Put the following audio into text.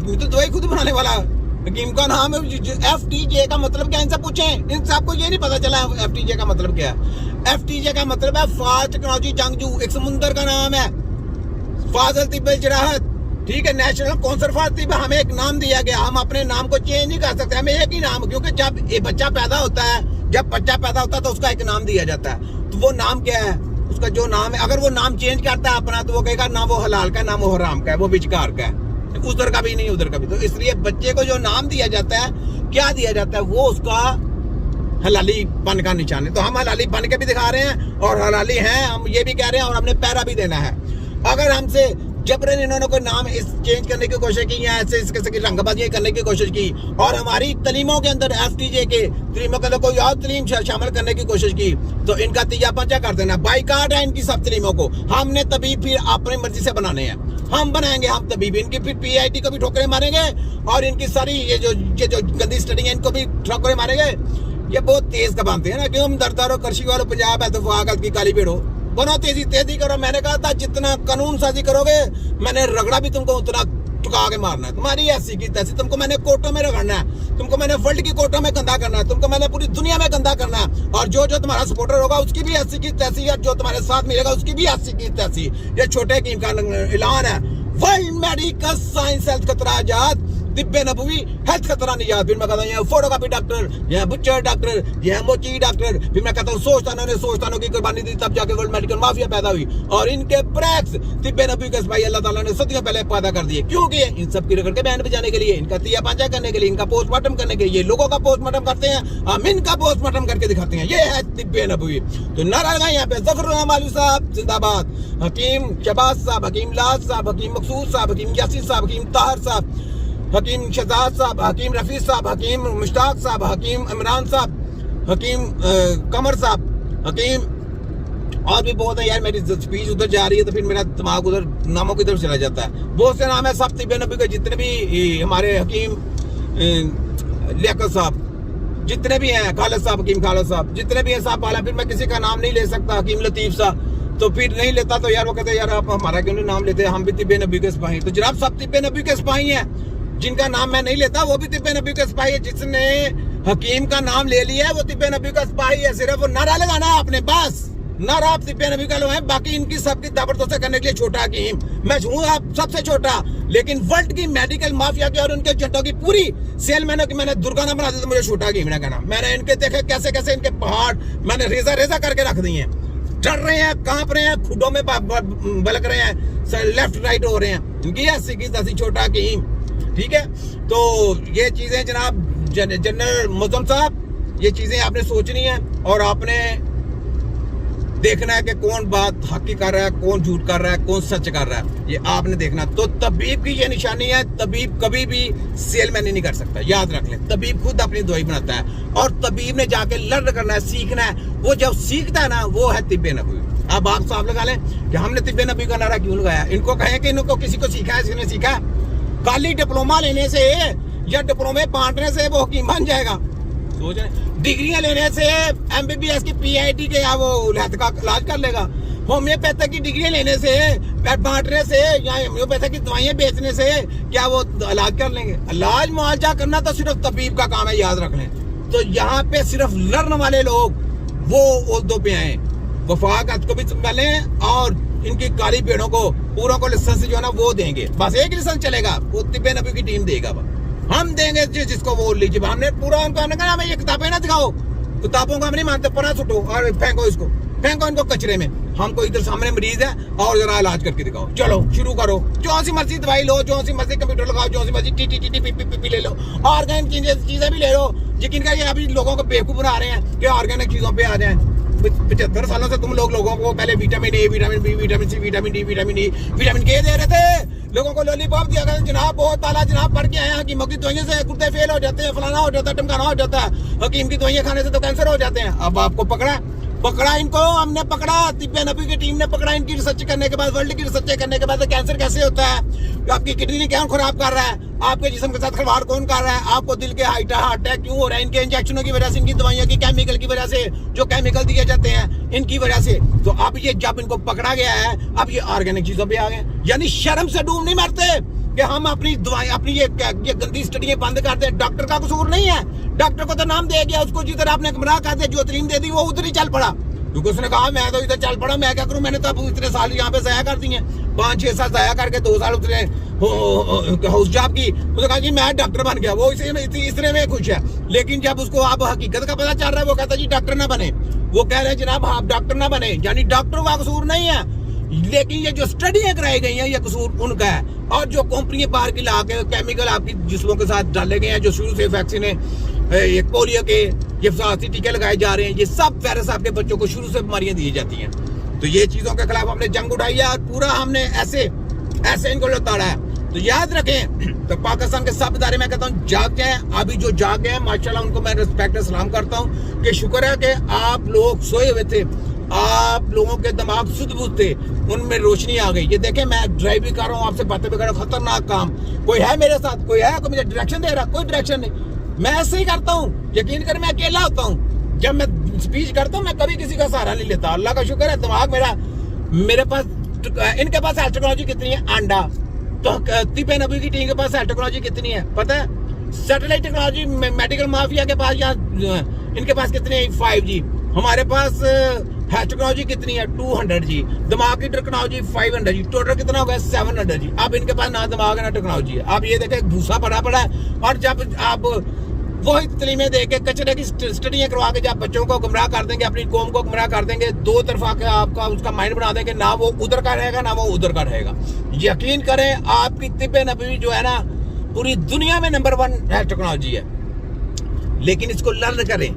तो दवाई खुद बनाने वाला हकीम का नाम है FTJ का मतलब क्या, इनसे पूछें। इनसे आपको ये नहीं पता चला FTJ का मतलब क्या है। FTJ का मतलब है फास्ट टेक्नोलॉजी जंगजू, एक समुंदर का नाम है। फाजल तिब्बे जराहत, ठीक है, नेशनल कॉन्सर्वेटिव हमें एक नाम दिया गया, हम अपने नाम को चेंज नहीं कर सकते, हमें एक ही नाम, क्योंकि जब ये बच्चा पैदा होता है, जब बच्चा पैदा होता है तो उसका एक नाम दिया जाता है। तो वो नाम क्या है, उसका जो नाम है, अगर वो नाम चेंज करता है अपना तो वो कहेगा ना वो हलाल का है ना वो हराम का है, वो विचकार का है, उधर का भी नहीं उधर का भी। तो इसलिए बच्चे को जो नाम दिया जाता है, क्या दिया जाता है, वो उसका हलाली पन का निशान है। तो हम हलाली बन के भी दिखा रहे हैं और हलाली हैं, हम ये भी कह रहे हैं और हमने पैरा भी देना है। अगर हमसे जबरन इन्होंने कोई नाम इस चेंज करने की कोशिश की या ऐसे इसके रंगबाजी करने की कोशिश की और हमारी तलीमों के अंदर FTJ के तलीमों के अंदर कोई और तलीम शामिल करने की कोशिश की तो इनका तीजा पंचा कर देना, बाइकाट है इनकी सब तलीमों को। हमने तबीब फिर अपनी मर्जी से बनाने हैं, हम बनाएंगे हम तबीब, इनकी फिर PIT को भी ठोकरे मारेंगे और इनकी सारी ये जो गंदी स्टडी है इनको भी ठोकरे मारेंगे। ये बहुत तेज कबाते हैं ना, क्यों हम दरदारो कृषि वालों पंजाब है तो वाकत की काली पेड़ो बनो, तेजी करो। मैंने कहा था जितना कानून साजी करोगे मैंने रगड़ा भी तुमको उतना चुका के मारना है। तुम्हारी ऐसी की तैसी, तुमको मैंने कोर्टों में रगड़ना है, तुमको मैंने वर्ल्ड की कोर्टों में गंदा करना है, तुमको मैंने पूरी दुनिया में गंदा करना है। और जो तुम्हारा सपोर्टर होगा उसकी भी ऐसी की तैसी, और जो तुम्हारे साथ मिलेगा उसकी भी ऐसी की तैसी। ये छोटे हकीम का ऐलान है, वर्ल्ड मेडिकल साइंस हेल्थ खतरा आजाद, तिब्बे नबवी हेल्थ खतरा निजात। फिर मैं कहता हूँ यहाँ फोटोकॉपी डॉक्टर, यहाँ बुच्चर डॉक्टर, यहाँ मोची डॉक्टर। फिर मैं कहता हूँ सोचतानों की कुर्बानी दी तब जाके वर्ल्ड मेडिकल माफिया पैदा हुई और इनके प्रैक्स तिब्बे नबवी के भाई अल्लाह ताला ने सदियों पहले पैदा कर दिए। क्यों किए? इन सब की रगड़ के बयान बजाने के लिए, इनका तिया पांचा करने के लिए, इनका पोस्टमार्टम करने के लिए। लोगों का पोस्टमार्टम करते हैं, हम इनका पोस्टमार्टम करके दिखाते हैं। ये है तिब्बे नबवी। तो नारा लगाए यहाँ पे जफरुल्लाह मालवी साहब जिंदाबाद, हकीम शहबाज साहब, हकीम लाज साहब, हकीम मकसूद साहब, हकीम यासीन साहब, हकीम ताहर साहब, हकीम शहजाद साहब, हकीम रफी साहब, हकीम मुश्ताक साहब, हकीम इमरान साहब, हकीम कमर साहब, हकीम और भी बहुत है यार। मेरी स्पीच उधर जा रही है तो फिर मेरा दिमाग उधर नामों की तरफ चला जाता है। बहुत से नाम है सब तिब्बे नबी के, जितने भी हमारे हकीम लियाकत साहब जितने भी हैं, खालिद साहब, हकीम खालिद साहब जितने भी हैं साहब वाला। फिर मैं किसी का नाम नहीं ले सकता, हकीम लतीफ साहब तो फिर नहीं लेता। तो यार वो कहते यार आप हमारा क्यों नहीं नाम लेते, हम भी तिब्बे नबी के सिपाही। तो जनाब सब तिब्बे नबी के सिपाही हैं, जिनका नाम मैं नहीं लेता वो भी तिब्बे नबी का सिपाही है। जिसने हकीम का नाम ले लिया है वो तिब्बे नबी का सिपाही है। सिर्फ वो नारा लगाना है आपने, बस नारा आप तिब्बे नबी का लगाए। बाकी इनकी सबकी जबरदस्ती करने के लिए छोटा हकीम मैं हूँ, आप सबसे छोटा। लेकिन वर्ल्ड की मेडिकल माफिया के और उनके जट्टों की पूरी सेल मैंने दुर्गाना बना दी तो मुझे छोटा हकीम ना कहना। मैंने इनके देखे कैसे कैसे इनके पहाड़ मैंने रेजा करके रख दिए हैं। डर रहे हैं, कांप रहे हैं, खुडों में बलक रहे हैं, लेफ्ट राइट हो रहे हैं। इनकी ऐसी की तैसी छोटा हकीम, ठीक है। तो ये चीजें जनाब जनरल मुअज्जम साहब, ये चीजें आपने सोचनी है और आपने देखना है कि कौन बात हक की कर रहा है, कौन झूठ कर रहा है, कौन सच कर रहा है, ये आपने देखना। तो तबीब की ये निशानी है, तबीब कभी भी सेलमैनी नहीं कर सकता, याद रख लें। तबीब खुद अपनी दवाई बनाता है और तबीब ने जाके लर्न करना है, सीखना है। वो जब सीखता है ना वो है तिब्बे नबवी। अब आप साहब लगा लें कि हमने तिब्बे नबवी का नारा क्यों लगाया। इनको कहें कि इनको किसी को सीखा है, इसने सीखा। खाली डिप्लोमा लेने से या डिप्लोमे बांटने से वो हकीम बन जाएगा, सोच रहे। डिग्रियां लेने से MBBS की PIT के या वो हेल्थ का इलाज कर लेगा। होम्योपैथी की डिग्रियां लेने से, बांटने से या होम्योपैथी की दवाइयां बेचने से क्या वो इलाज कर लेंगे? इलाज मुआवजा करना तो सिर्फ तबीब का काम है, याद रख लें। तो यहाँ पे सिर्फ लड़ने वाले लोग वो उहदों पे आए, वफाक को भी संभालें और इनकी काली पेड़ों को पूरों को लाइसेंस जो है ना वो देंगे। बस एक लाइसेंस चलेगा, वो तिब्बे नबी की टीम देगा, हम देंगे जिसको वो लीजिए। हमने पूरा उनको कहा हमें ये किताबें ना दिखाओ, किताबों को हम नहीं मानते, पढ़ा सुटो और फेंको इसको, फेंको इनको कचरे में। हमको इधर सामने मरीज है और जरा इलाज करके दिखाओ, चलो शुरू करो। जो सी मर्जी दवाई लो, जो सी मर्जी कंप्यूटर लगाओ, जो सी मर्जी टी पी ले लो, ऑर्गेनिक चीजें भी ले लो। यकीन करिए अभी लोगों को बेवकूफ बना रहे हैं कि ऑर्गेनिक चीजों पे आ जाए। 75 सालों से तुम लोगों को पहले vitamin A, vitamin B, vitamin C, vitamin D, vitamin E, vitamin K दे रहे थे। लोगों को लॉलीपॉप दिया गया, जनाब बहुत ताला जनाब पढ़ के आए हैं कि मक्की दवाइयों से गुर्दे फेल हो जाते हैं, फलाना हो जाता है, टमकाना हो जाता है, हकीम की दवाइयां खाने से तो कैंसर हो जाते हैं। अब आपको पकड़ा इनको, हमने पकड़ा, तिब्बे नबी की टीम ने पकड़ा। इनकी रिसर्च करने के बाद, वर्ल्ड की रिसर्च करने के बाद कैंसर कैसे होता है, आपकी किडनी क्या खराब कर रहा है, आपके जिस्म के साथ खिलवाड़ कौन कर रहा है, आपको दिल के हार्ट अटैक क्यों हो रहा है, इनके इंजेक्शनों की वजह से, इनकी दवाइयों की केमिकल की वजह से, जो केमिकल दिए जाते हैं इनकी वजह से। तो अब ये जब इनको पकड़ा गया है, अब ये ऑर्गेनिक चीजों पे आ गए, यानी शर्म से डूब नहीं मरते। कि हम अपनी दवाई अपनी ये गंदी स्टडियां बंद कर दें। डॉक्टर का कसूर नहीं है, डॉक्टर को तो नाम दे गया, उसको जिधर आपने गुमराह कर दिया, जो तलीम दे दी वो उधर ही चल पड़ा, क्योंकि उसने कहा मैं तो इधर चल पड़ा, मैं क्या करूं, मैंने तो अब इतने साल यहाँ पे ज़ाया कर दिए, 5-6 साल ज़ाया करके 2 साल उसने हाउस जॉब की, उसने कहा जी मैं डॉक्टर बन गया, वो इसने में खुश है। लेकिन जब उसको अब हकीकत का पता चल रहा है, वो कहता जी डॉक्टर ना बने, वो कह रहे हैं जनाब आप डॉक्टर ना बने, यानी डॉक्टर का कसूर नहीं है, लेकिन ये जो स्टडियां कराई गई हैं ये कसूर उनका है। और जो कंपनी बाहर की ला के केमिकल आपकी जिस्मों के साथ डाले गए हैं, जो शुरू से वैक्सीन है, पोलियो के ये फांसी टीके लगाए जा रहे हैं, ये सब वायरस आपके बच्चों को शुरू से बीमारियां दी जाती हैं। तो ये चीजों के खिलाफ हमने जंग उठाई है और पूरा हमने ऐसे इनको लताड़ा है। तो याद रखें, तो पाकिस्तान के सब इदारे मैं कहता हूँ जाग जाए, अभी जो जाग गए माशाल्लाह उनको मैं रिस्पेक्ट सलाम करता हूँ कि शुक्र है कि आप लोग सोए हुए थे, आप लोगों के दिमाग सुध-बुध थे, उनमें रोशनी आ गई। ये देखें मैं ड्राइव भी कर रहा हूँ, आपसे बातें भी कर रहा हूँ, खतरनाक काम, कोई है मेरे साथ, कोई है, कोई मुझे डायरेक्शन दे रहा, कोई डायरेक्शन नहीं, मैं ऐसे ही करता हूँ। यकीन कर मैं अकेला होता हूँ, जब मैं स्पीच करता हूँ मैं कभी किसी का सहारा नहीं लेता, अल्लाह का शुक्र है दिमाग मेरे पास। इनके पास हेल्थ टेक्नोलॉजी कितनी है, अंडा, तो तिपे नबी की टीम के पास हेल्थ टेक्नोलॉजी कितनी है पता है, सैटेलाइट टेक्नोलॉजी मेडिकल माफिया के पास, यहाँ इनके पास कितनी है 5G, हमारे पास हेल्थ टेक्नोलॉजी कितनी है 200G, दिमाग की टेक्नोलॉजी 500G, टोटल कितना हो गया 700G। अब इनके पास ना दिमाग है ना टेक्नोलॉजी है। अब ये देखें भूसा पड़ा है, और जब आप वही तलीमें दे के कचरे की स्टडियां करवा के जब बच्चों को गुमराह कर देंगे, अपनी कौम को गुमराह कर देंगे, दो तरफा के आपका उसका माइंड बना देंगे, ना वो उधर का रहेगा ना वो उधर का रहेगा। यकीन करें आपकी तिब्बे नबवी जो है ना पूरी दुनिया में नंबर 1 हेल्थ टेक्नोलॉजी है, लेकिन इसको लर्न करें।